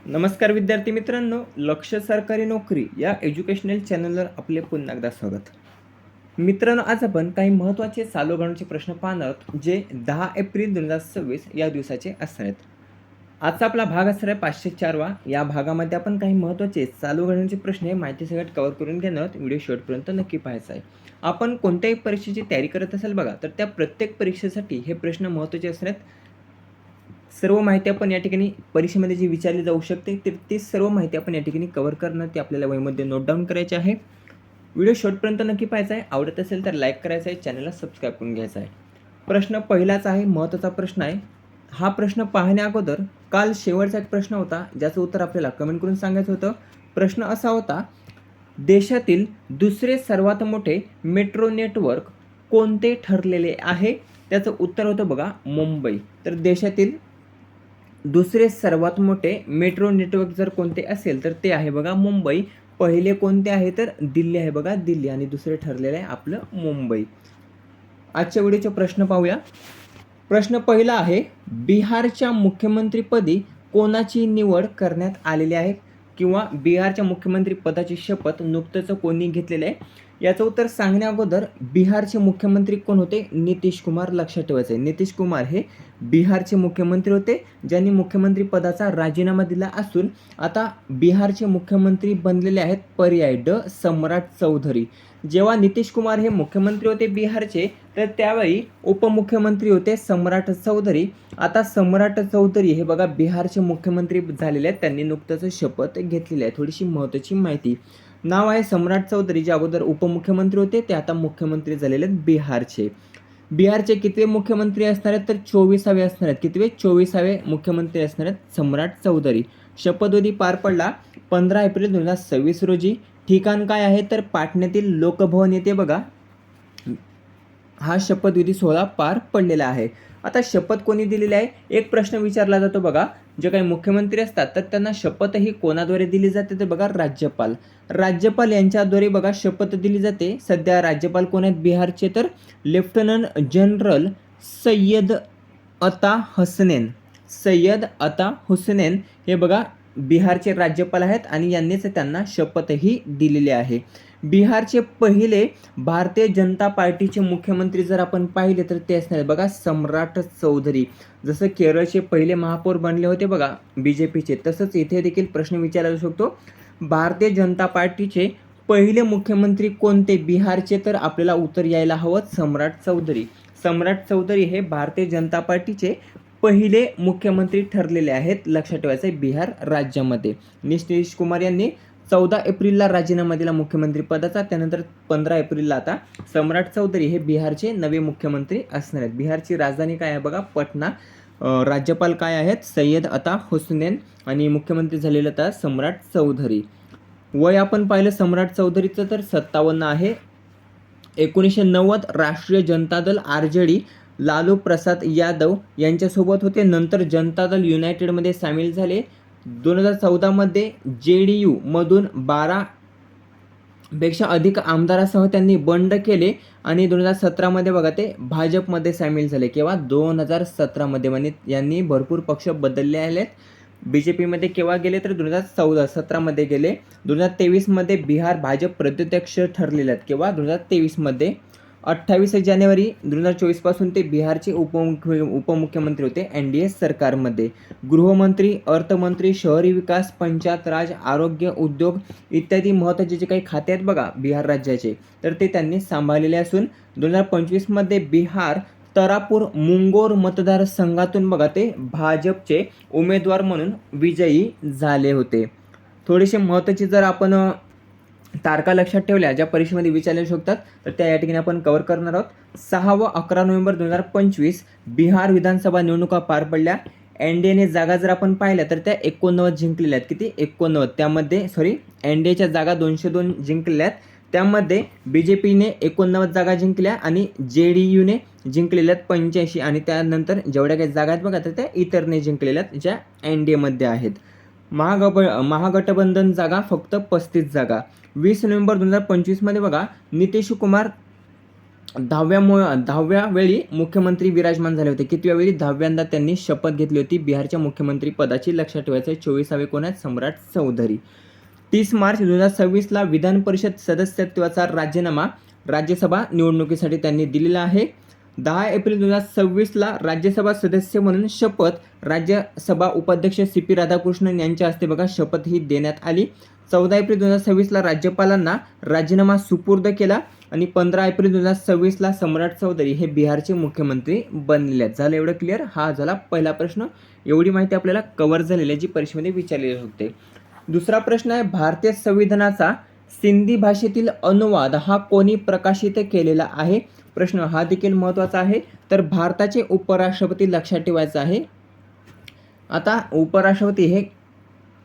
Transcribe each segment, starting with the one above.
नमस्कार विद्यार्थी मित्रांनो, लक्ष सरकारी नोकरी या एज्युकेशनल चॅनलवर आपले पुन्हा एकदा स्वागत. मित्रांनो, आज आपण काही महत्त्वाचे चालू घडामोडीचे प्रश्न पाहणार आहोत, जे 10 एप्रिल 2026 या दिवसाचे असणार आहेत. आजचा आपला भाग असणार आहे 504वा. या भागामध्ये आपण काही महत्त्वाचे चालू घडामोडीचे प्रश्न हे माहिती सगळ्यात कव्हर करून घेणार आहोत. व्हिडिओ शेवटपर्यंत नक्की पाहायचा आहे. आपण कोणत्याही परीक्षेची तयारी करत असाल बघा, तर त्या प्रत्येक परीक्षेसाठी हे प्रश्न महत्त्वाचे असणार आहेत. सर्व माहिती आपण या ठिकाणी परीक्षेमध्ये जी विचारली जाऊ शकते ती सर्व माहिती आपण या ठिकाणी कव्हर करणं, ती आपल्याला वहीमध्ये नोट डाऊन करायची आहे. व्हिडिओ शेवटपर्यंत नक्की पाहायचा आहे. आवडत असेल तर लाईक करायचं आहे, चॅनलला सबस्क्राईब करून घ्यायचं आहे. प्रश्न पहिलाच आहे, महत्त्वाचा प्रश्न आहे. हा प्रश्न पाहण्या अगोदर काल शेवटचा एक प्रश्न होता, ज्याचं उत्तर आपल्याला कमेंट करून सांगायचं होतं. प्रश्न असा होता, देशातील दुसरे सर्वात मोठे मेट्रो नेटवर्क कोणते ठरलेले आहे? त्याचं उत्तर होतं बघा, मुंबई. तर देशातील दुसरे सर्वात मोठे मेट्रो नेटवर्क जर कोणते असेल तर ते आहे बघा मुंबई. पहिले कोणते आहे तर दिल्ली आहे बघा, दिल्ली. आणि दुसरे ठरलेले आहे आपलं मुंबई. आजच्या व्हिडिओचे प्रश्न पाहूया. प्रश्न पहिला आहे, बिहारच्या मुख्यमंत्रीपदी कोणाची निवड करण्यात आलेली आहे किंवा बिहारच्या मुख्यमंत्री पदाची शपथ नुकतंच कोणी घेतलेले आहे? याचं उत्तर सांगण्या अगोदर बिहारचे मुख्यमंत्री कोण होते? नितीश कुमार. लक्षात ठेवायचं आहे, नितीश कुमार हे बिहारचे मुख्यमंत्री होते, ज्यांनी मुख्यमंत्री पदाचा राजीनामा दिला असून आता बिहारचे मुख्यमंत्री बनलेले आहेत पर्याय ड, सम्राट चौधरी. जेव्हा नितीश कुमार हे मुख्यमंत्री होते बिहारचे, तर त्यावेळी उपमुख्यमंत्री होते सम्राट चौधरी. आता सम्राट चौधरी हे बघा बिहारचे मुख्यमंत्री झालेले आहेत, त्यांनी नुकतंच शपथ घेतलेली आहे. थोडीशी महत्त्वाची माहिती. नाव आहे सम्राट चौधरी, जे अगोदर उपमुख्यमंत्री होते, ते आता मुख्यमंत्री झालेले आहेत बिहारचे. बिहारचे कितवे मुख्यमंत्री असणार आहेत तर 24वे असणार आहेत. कितवे? 24वे मुख्यमंत्री असणार आहेत सम्राट चौधरी. शपथविधी पार पडला 15 एप्रिल 2026 रोजी. ठिकाण काय आहे तर पाटण्यातील लोकभवन येथे बघा हा शपथविधी सोहळा पार पडलेला आहे. आता शपथ कोणी दिलेली आहे? एक प्रश्न विचारला जातो बघा, जे काही मुख्यमंत्री असतात तर त्यांना शपथ ही कोणाद्वारे दिली जाते तर बघा राज्यपाल. राज्यपाल यांच्याद्वारे बघा शपथ दिली जाते. सध्या राज्यपाल कोण आहेत बिहारचे तर लेफ्टनंट जनरल सय्यद अता हसनैन. सय्यद अता हुसैन हे बघा बिहारचे राज्यपाल आहेत आणि यांनीच त्यांना शपथही दिलेली आहे. बिहारचे पहिले भारतीय जनता पार्टीचे मुख्यमंत्री जर आपण पाहिले तर ते असणार बघा सम्राट चौधरी. जसं केरळचे पहिले महापौर बनले होते बघा BJPचे, तसंच इथे देखील प्रश्न विचारला जाऊ शकतो, भारतीय जनता पार्टीचे पहिले मुख्यमंत्री कोणते बिहारचे? तर आपल्याला उत्तर यायला हवं सम्राट चौधरी. सम्राट चौधरी हे भारतीय जनता पार्टीचे पहिले मुख्यमंत्री ठरलेले आहेत. लक्षात ठेवायचं आहे बिहार राज्यामध्ये. नितीश कुमार यांनी 14 एप्रिलला राजीनामा दिला मुख्यमंत्री पदाचा. त्यानंतर 15 एप्रिलला आता सम्राट चौधरी हे बिहारचे नवे मुख्यमंत्री असणार आहेत. बिहारची राजधानी काय आहे बघा पटना. राज्यपाल काय आहेत? सय्यद अता हुसैन. आणि मुख्यमंत्री झालेलं आता सम्राट चौधरी. वय आपण पाहिलं सम्राट चौधरीचं तर 57 आहे. 1990 राष्ट्रीय जनता दल RJD लालू प्रसाद यादव यांच्यासोबत होते. नंतर जनता दल युनायटेडमध्ये सामील झाले. 2014मध्ये JDU मधून 12 पेक्षा अधिक आमदारासह त्यांनी बंड केले आणि 2017मध्ये बघा ते भाजपमध्ये सामील झाले. केव्हा? 2017मध्ये. म्हणजे यांनी भरपूर पक्ष बदलले आहेत. BJPमध्ये केव्हा गेले तर 2017मध्ये गेले. 2023मध्ये बिहार भाजप प्रदेशाध्यक्ष ठरलेले आहेत. केव्हा? 2023मध्ये. 28 जानेवारी 2024 पासून ते बिहारचे उपमुख्यमंत्री होते NDA सरकारमध्ये. गृहमंत्री, अर्थमंत्री, शहरी विकास, पंचायत राज, आरोग्य, उद्योग इत्यादी महत्त्वाचे जे काही खाते आहेत बघा बिहार राज्याचे, तर ते त्यांनी सांभाळलेले असून 2025मध्ये बिहार तरापूर मुंगोर मतदारसंघातून बघा ते भाजपचे उमेदवार म्हणून विजयी झाले होते. थोडेसे महत्त्वाचे जर आपण तारखा लक्षात ठेवल्या ज्या परीक्षेमध्ये विचारल्या शकतात तर त्या या ठिकाणी आपण कव्हर करणार आहोत. 6 व 11 नोव्हेंबर 2025 बिहार विधानसभा निवडणुका पार पडल्या. NDAने जागा जर आपण पाहिल्या तर त्या 89 जिंकलेल्या आहेत. किती? 89. त्यामध्ये NDAच्या जागा 202 जिंकलेल्या आहेत. त्यामध्ये BJPने 89 जागा जिंकल्या आणि JDUने जिंकलेल्या आहेत 85. आणि त्यानंतर जेवढ्या काही जागा आहेत बघा तर त्या इतरने जिंकलेल्या आहेत ज्या NDAमध्ये आहेत. महागठबंधन जागा फक्त 35 जागा. 20 नोव्हेंबर 2025मध्ये बघा नितीश कुमार दहाव्या वेळी मुख्यमंत्री विराजमान झाले होते. कितव्या वेळी? 10व्यांदा त्यांनी शपथ घेतली होती बिहारच्या मुख्यमंत्री पदाची. लक्षात ठेवायचं आहे. 24वे कोण आहेत? सम्राट चौधरी. 30 मार्च 2026ला विधान परिषद सदस्यत्वाचा राजीनामा राज्यसभा निवडणुकीसाठी त्यांनी दिलेला आहे. 10 एप्रिल 2026ला राज्यसभा सदस्य म्हणून शपथ राज्यसभा उपाध्यक्ष CP राधाकृष्णन यांच्या हस्ते बघा शपथ ही देण्यात आली. 14 एप्रिल 2026ला राज्यपालांना राजीनामा सुपूर्द केला आणि 15 एप्रिल 2026ला सम्राट चौधरी हे बिहारचे मुख्यमंत्री बनलेले आहेत. झालं एवढं क्लिअर? हा झाला पहिला प्रश्न. एवढी माहिती आपल्याला कव्हर झालेली आहे जी परीक्षेमध्ये विचारली होते. दुसरा प्रश्न आहे, भारतीय संविधानाचा सिंधी भाषेतील अनुवाद हा कोणी प्रकाशित केलेला आहे? प्रश्न हा देखील महत्त्वाचा आहे. तर भारताचे उपराष्ट्रपती लक्षात ठेवायचं आहे. आता उपराष्ट्रपती हे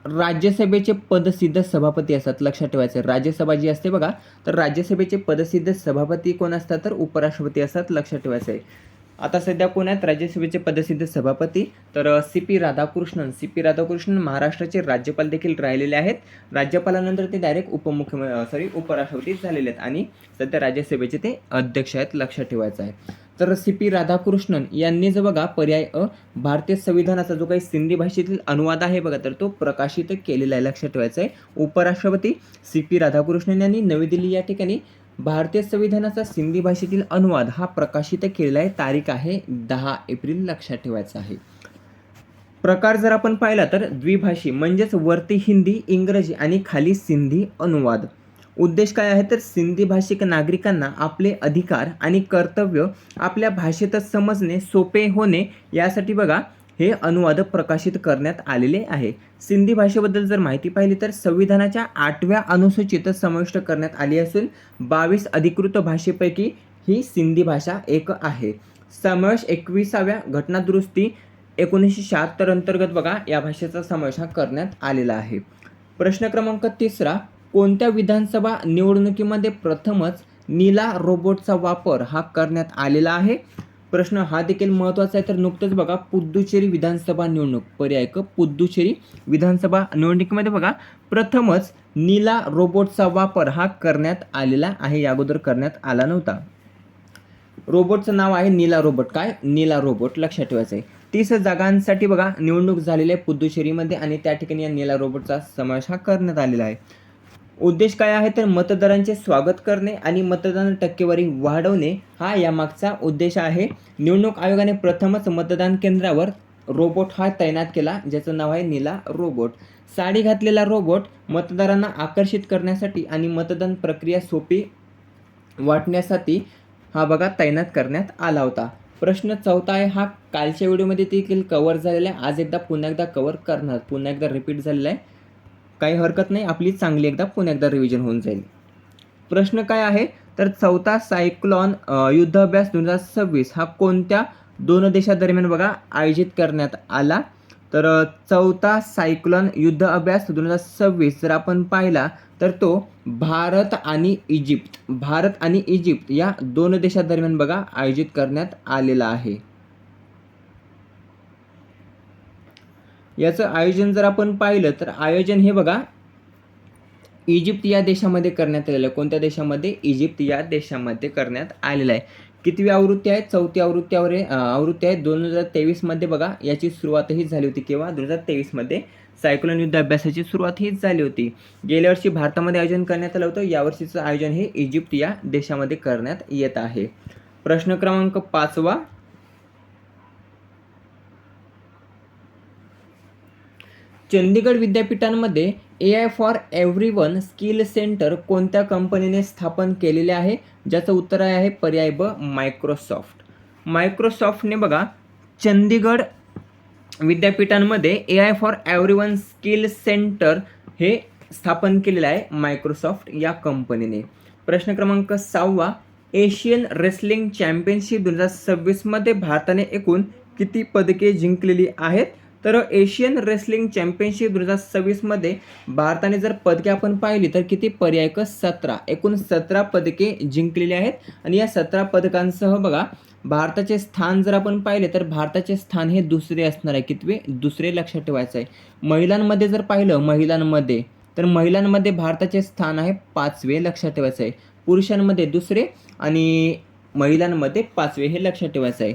राज्यसभेचे पदसिद्ध सभापती असतात. लक्षात ठेवायचं. राज्यसभा जी असते बघा, तर राज्यसभेचे पदसिद्ध सभापती कोण असतात? तर उपराष्ट्रपती असतात. लक्षात ठेवायचं आहे. आता सध्या कोण आहेत राज्यसभेचे पदसिद्ध सभापती? तर CP राधाकृष्णन. CP राधाकृष्णन महाराष्ट्राचे राज्यपाल देखील राहिलेले आहेत. राज्यपालानंतर ते डायरेक्ट उपराष्ट्रपती झालेले आहेत आणि सध्या राज्यसभेचे ते अध्यक्ष आहेत. लक्षात ठेवायचं आहे. तर CP राधाकृष्णन यांनी जो बघा पर्याय भारतीय संविधानाचा जो काही सिंधी भाषेतील अनुवाद आहे बघा, तर तो प्रकाशित केलेला आहे. लक्षात ठेवायचं आहे. उपराष्ट्रपती CP राधाकृष्णन यांनी नवी दिल्ली या ठिकाणी भारतीय संविधानाचा सिंधी भाषेतील अनुवाद हा प्रकाशित केलेला आहे. तारीख आहे 10 एप्रिल. लक्षात ठेवायचं आहे. प्रकार जर आपण पाहिला तर द्विभाषी म्हणजेच वरती हिंदी इंग्रजी आणि खाली सिंधी अनुवाद. उद्देश काय आहे? तर सिंधी भाषिक नागरिकांना आपले अधिकार आणि कर्तव्य आपल्या भाषेतच समजणे सोपे होणे यासाठी बघा हे अनुवाद प्रकाशित करण्यात आलेले आहे. सिंधी भाषेबद्दल जर माहिती पाहिली तर संविधानाच्या 8व्या अनुसूचीत समाविष्ट करण्यात आली असून 22 अधिकृत भाषेपैकी ही सिंधी भाषा एक आहे. समावेश 21व्या घटनादुरुस्ती 1976 अंतर्गत बघा या भाषेचा समावेश हा करण्यात आलेला आहे. प्रश्न क्रमांक 3, कोणत्या विधानसभा निवडणुकीमध्ये प्रथमच नीला रोबोटचा वापर हा करण्यात आलेला आहे? प्रश्न हा देखील महत्त्वाचा आहे. तर नुकतंच बघा पुद्दुचेरी विधानसभा निवडणूक पर्याय पुद्दुचेरी विधानसभा निवडणुकीमध्ये बघा प्रथमच नीला रोबोटचा वापर हा करण्यात आलेला आहे. या अगोदर करण्यात आला नव्हता. रोबोटचं नाव आहे नीला रोबोट. काय? नीला रोबोट. लक्षात ठेवायचं आहे. 30 जागांसाठी बघा निवडणूक झालेली आहे पुद्दुचेरीमध्ये आणि त्या ठिकाणी या नीला रोबोटचा समावेश हा करण्यात आलेला आहे. उद्देश काय आहे? तर मतदारांचे स्वागत करणे आणि मतदान टक्केवारी वाढवणे हा यामागचा उद्देश आहे. निवडणूक आयोगाने प्रथमच मतदान केंद्रावर रोबोट हा तैनात केला ज्याचं नाव आहे नीला रोबोट. साडी घातलेला रोबोट मतदारांना आकर्षित करण्यासाठी आणि मतदान प्रक्रिया सोपी वाटण्यासाठी हा बघा तैनात करण्यात आला होता. प्रश्न 4 आहे. हा कालच्या व्हिडिओमध्ये देखील कव्हर झालेला आहे. आज पुन्हा एकदा कव्हर करणार. पुन्हा एकदा रिपीट झालेला आहे. काही हरकत नाही. आपली चांगली पुन्हा एकदा रिव्हिजन होऊन जाईल. प्रश्न काय आहे? तर 4था सायक्लॉन युद्ध अभ्यास 2026 हा कोणत्या 2 देशादरम्यान बघा आयोजित करण्यात आला? तर 4था सायक्लॉन युद्ध अभ्यास 2026 जर आपण पाहिला तर तो भारत आणि इजिप्त या 2 देशादरम्यान बघा आयोजित करण्यात आलेला आहे. याचं आयोजन जर आपण पाहिलं तर आयोजन हे बघा इजिप्त या देशामध्ये करण्यात आलेलं आहे. कोणत्या देशामध्ये? इजिप्त या देशामध्ये करण्यात आलेलं आहे. कितवी आवृत्ती आहे? 4थी आवृत्ती आहे. 2023 मध्ये बघा याची सुरुवातही झाली होती. केव्हा? 2023 मध्ये सायक्लोन युद्ध अभ्यासाची सुरुवात ही झाली होती. गेल्या वर्षी भारतामध्ये आयोजन करण्यात आलं होतं. यावर्षीचं आयोजन हे इजिप्त या देशामध्ये करण्यात येत आहे. प्रश्न क्रमांक 5, चंदीगड विद्यापीठांमध्ये AI for everyone skill centre कोणत्या कंपनीने स्थापन केलेले आहे? ज्याचं उत्तर आहे पर्याय ब मायक्रोसॉफ्ट. मायक्रोसॉफ्टने बघा चंदीगड विद्यापीठांमध्ये AI for everyone skill centre हे स्थापन केलेलं आहे मायक्रोसॉफ्ट या कंपनीने. प्रश्न क्रमांक 6, एशियन रेसलिंग चॅम्पियनशिप 2026 मध्ये भारताने एकूण किती पदके जिंकलेली आहेत? तर एशियन रेसलिंग चॅम्पियनशिप 2026 मध्ये भारताने जर पदके आपण पाहिली तर किती? पर्याय 17. एकूण 17 पदके जिंकलेली आहेत आणि या 17 पदकांसह बघा भारताचे स्थान जर आपण पाहिले तर भारताचे स्थान हे दुसरे असणार आहे. कितवे? दुसरे. लक्षात ठेवायचं आहे. महिलांमध्ये जर पाहिलं महिलांमध्ये भारताचे स्थान आहे 5वे. लक्षात ठेवायचं आहे. पुरुषांमध्ये दुसरे आणि महिलांमध्ये 5वे, हे लक्षात ठेवायचं आहे.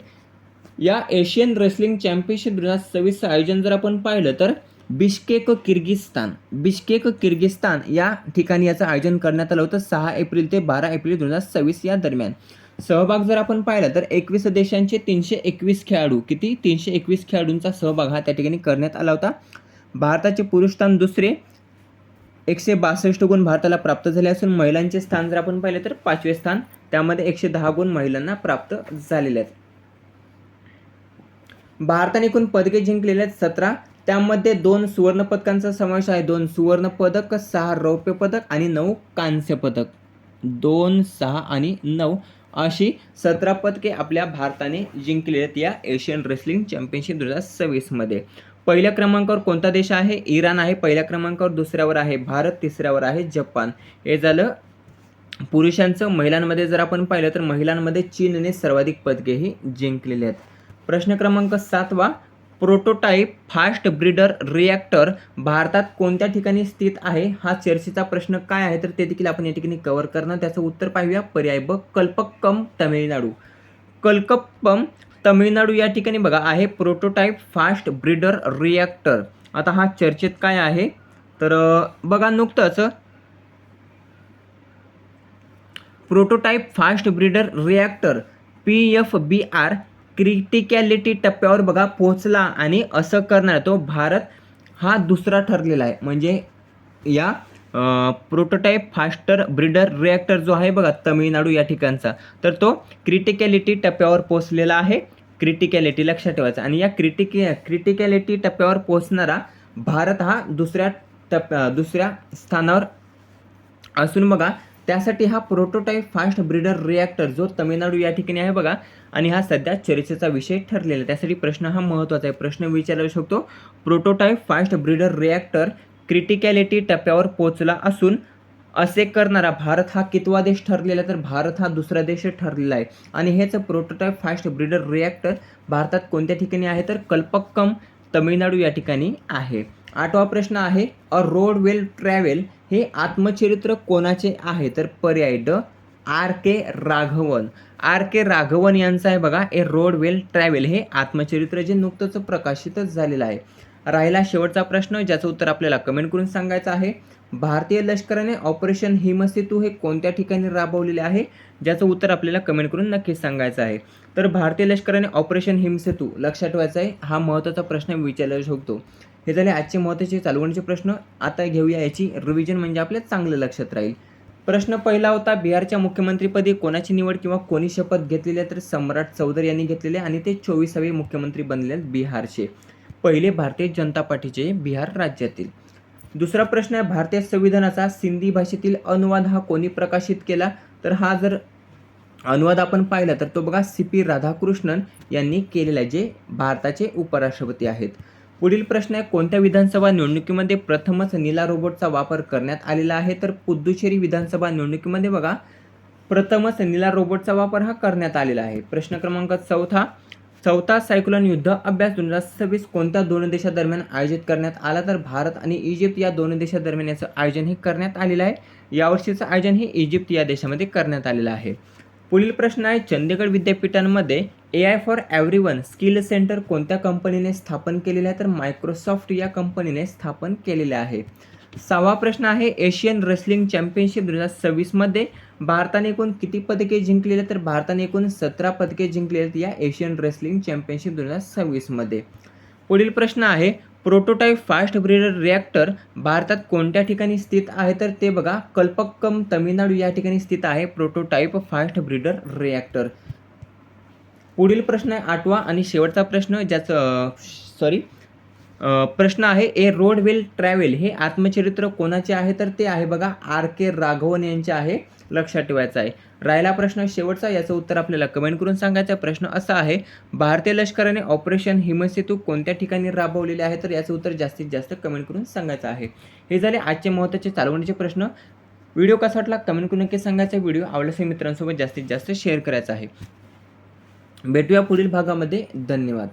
या एशियन रेसलिंग चॅम्पियनशिप 2026चं आयोजन जर आपण पाहिलं तर बिश्केक किर्गिस्तान या ठिकाणी याचं आयोजन करण्यात आलं होतं 6 एप्रिल ते 12 एप्रिल 2026 या दरम्यान. सहभाग जर आपण पाहिला तर 21 देशांचे 321 खेळाडू, 321 खेळाडूंचा सहभाग हा त्या ठिकाणी करण्यात आला होता. भारताचे पुरुष स्थान दुसरे, 162 गुण भारताला प्राप्त झाले असून महिलांचे स्थान जर आपण पाहिले तर 5वे स्थान, त्यामध्ये 110 गुण महिलांना प्राप्त झालेले आहेत. भारताने एकूण पदके जिंकलेले आहेत 17, त्यामध्ये 2 सुवर्ण पदकांचा समावेश आहे. 2 सुवर्ण पदक, 6 रौप्य पदक आणि 9 कांस्य पदक. 2, 6 आणि 9 अशी 17 पदके आपल्या भारताने जिंकलेली आहेत या एशियन रेसलिंग चॅम्पियनशिप 2026 मध्ये. पहिल्या क्रमांकावर कोणता देश आहे? इराण आहे पहिल्या क्रमांकावर, दुसऱ्यावर आहे भारत, तिसऱ्यावर आहे जपान. हे झालं पुरुषांचं. महिलांमध्ये जर आपण पाहिलं तर महिलांमध्ये चीनने सर्वाधिक पदकेही जिंकलेली आहेत. प्रश्न क्रमांक 7वा, प्रोटोटाइप फास्ट ब्रीडर रिॲक्टर भारतात कोणत्या ठिकाणी स्थित आहे? हा चर्चेचा प्रश्न काय आहे तर ते देखील आपण या ठिकाणी कव्हर करणार. त्याचं उत्तर पाहूया. पर्याय ब, कल्पक्कम तामिळनाडू. कल्पक्कम तामिळनाडू या ठिकाणी बघा आहे प्रोटोटाइप फास्ट ब्रीडर रिॲक्टर. आता हा चर्चेत काय आहे तर बघा, नुकतंच prototype fast breeder reactor PFBR criticality टप्प्यावर बघा पोहोचला आणि असं करणार तो भारत हा दुसरा ठरलेला आहे. म्हणजे या प्रोटोटाइप फास्टर ब्रीडर रिॲक्टर जो आहे बघा तामिळनाडू या ठिकाणचा, तर तो क्रिटिकॅलिटी टप्प्यावर पोहोचलेला आहे. क्रिटिकॅलिटी लक्षात ठेवायचं. आणि या क्रिटिकॅलिटी टप्प्यावर पोहोचणारा भारत हा दुसऱ्या स्थानावर असून बघा त्यासाठी हा प्रोटोटाइप फास्ट ब्रीडर रिॲक्टर जो तामिळनाडू या ठिकाणी आहे बघा, आणि हा सध्या चर्चेचा विषय ठरलेला आहे. त्यासाठी प्रश्न हा महत्त्वाचा आहे. प्रश्न विचारू शकतो, prototype fast breeder reactor criticality टप्प्यावर पोहोचला असून असे करणारा भारत हा कितवा देश ठरलेला आहे तर भारत हा दुसरा देश ठरलेला आहे. आणि हेच प्रोटोटाइप फास्ट ब्रीडर रिॲक्टर भारतात कोणत्या ठिकाणी आहे तर कल्पक्कम तामिळनाडू या ठिकाणी आहे. 8वा प्रश्न आहे, अ रोड विल ट्रॅव्हल हे आत्मचरित्र कोणाचे आहे तर पर्याय ड, R.K. राघवन. R.K. राघवन यांचं आहे बघा ए रोड विल ट्रॅव्हल हे आत्मचरित्र, जे नुकतंच प्रकाशितच झालेलं आहे. राहिला शेवटचा प्रश्न ज्याचं उत्तर आपल्याला कमेंट करून सांगायचं आहे. भारतीय लष्कराने ऑपरेशन हिमसेतू हे कोणत्या ठिकाणी राबवलेले आहे? ज्याचं उत्तर आपल्याला कमेंट करून नक्कीच सांगायचं आहे. तर भारतीय लष्कराने ऑपरेशन हिमसेतू लक्षात ठेवायचा आहे. हा महत्त्वाचा प्रश्न विचारला शकतो. हे झाले आजचे महत्त्वाचे चालवणीचे प्रश्न. आता घेऊया याची रिव्हिजन, म्हणजे आपल्या चांगलं लक्षात राहील. प्रश्न पहिला होता, बिहारच्या मुख्यमंत्रीपदी कोणाची निवड किंवा कोणी शपथ घेतलेली आहे तर सम्राट चौधरी यांनी घेतलेले आणि ते 24वे मुख्यमंत्री बनलेले आहेत बिहारचे, पहिले भारतीय जनता पार्टीचे बिहार राज्यातील. दुसरा प्रश्न आहे, भारतीय संविधानाचा सिंधी भाषेतील अनुवाद हा कोणी प्रकाशित केला तर हा जर अनुवाद आपण पाहिला तर तो बघा CP राधाकृष्णन यांनी केलेला आहे, जे भारताचे उपराष्ट्रपती आहेत. पुढील प्रश्न आहे, कोणत्या विधानसभा निवडणुकीमध्ये प्रथमच नीला रोबोटचा वापर करण्यात आलेला आहे तर पुद्दुचेरी विधानसभा निवडणुकीमध्ये बघा प्रथमच नीला रोबोटचा वापर हा करण्यात आलेला आहे. प्रश्न क्रमांक चौथा सायक्लोन युद्ध अभ्यास 2026 कोणत्या दोन देशादरम्यान आयोजित करण्यात आला तर भारत आणि इजिप्त या दोन देशादरम्यान याचं आयोजन हे करण्यात आलेलं आहे. यावर्षीचं आयोजन हे इजिप्त या देशामध्ये करण्यात आलेलं आहे. पुढील प्रश्न आहे, चंदीगड विद्यापीठांमध्ये AI for everyone skill centre कोणत्या कंपनीने स्थापन केलेले आहे तर मायक्रोसॉफ्ट या कंपनीने स्थापन केलेले आहे. 6वा प्रश्न आहे, एशियन रेसलिंग चॅम्पियनशिप 2026 मध्ये भारताने एकूण किती पदके जिंकलेले तर भारताने एकूण 17 पदके जिंकलेली आहेत या एशियन रेसलिंग चॅम्पियनशिप 2026 मध्ये. पुढील प्रश्न आहे, प्रोटोटाइप फास्ट ब्रीडर रिॲक्टर भारतात कोणत्या ठिकाणी स्थित आहे तर ते बघा कल्पक्कम तामिळनाडू या ठिकाणी स्थित आहे प्रोटोटाइप फास्ट ब्रीडर रिॲक्टर. पुढील प्रश्न आहे 8वा आणि शेवटचा प्रश्न, प्रश्न आहे, ए रोड विल ट्रॅव्हल हे आत्मचरित्र कोणाचे आहे तर ते आहे बघा R.K. राघवन यांचे आहे, लक्षात ठेवायचं आहे. राहिला प्रश्न शेवटचा, याचं उत्तर आपल्याला कमेंट करून सांगायचं. प्रश्न असा आहे, भारतीय लष्कराने ऑपरेशन हिमसेतू कोणत्या ठिकाणी राबवलेले आहे तर याचं उत्तर जास्तीत जास्त कमेंट करून सांगायचं आहे. हे झाले आजचे महत्त्वाचे चालवणीचे प्रश्न. व्हिडिओ कसा वाटला कमेंट करून नक्की सांगायचा. व्हिडिओ आवडल्यास मित्रांसोबत जास्तीत जास्त शेअर करायचा आहे. भेटूया पुढील भागामध्ये. धन्यवाद.